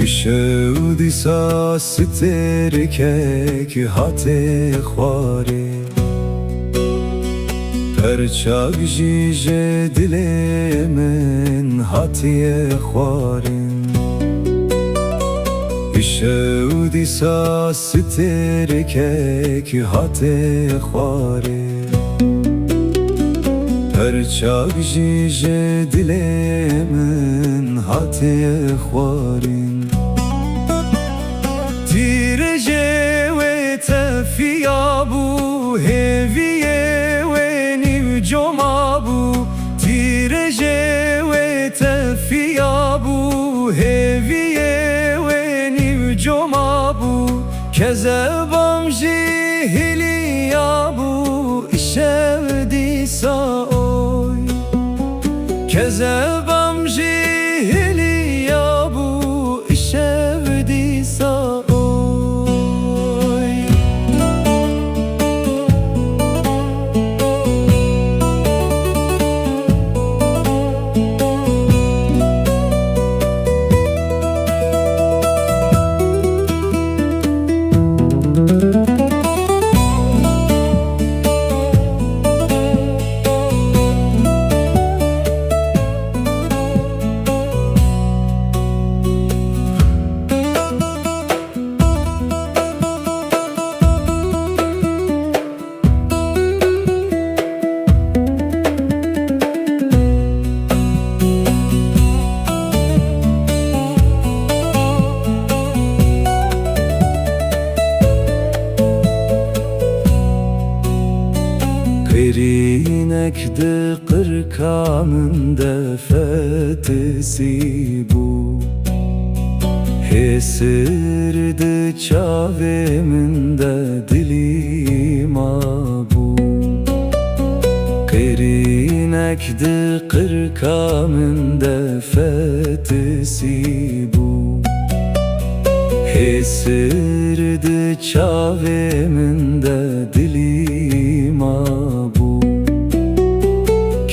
شودی ساستر که هاته خواره پرچاق جیجه دل من هاته خوارن شودی ساستر که هاته خواره پرچاق جیجه دل من هاته خوارن Fiyabu heviye ve nivcomabu Tirece ve tefiyabu heviye ve nivcomabu Kezebam jihiliyabu işevdisa oy Kezebam jihiliyabu işevdisa oy Perinekdi kırkanın defetesi bu Hesirdi çavemin de dilima bu Perinekdi kırkanın defetesi bu Hesirdi çavemin de dilima bu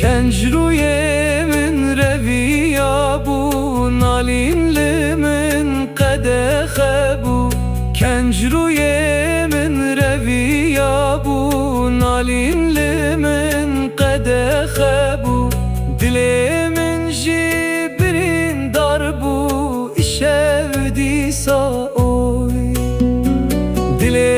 Kencruyemin reviya bu Nalinlimin kadehe bu Kencruyemin reviya bu Nalinlimin kadehe bu Dilemin jibrin dar bu İşevdisa oy Dile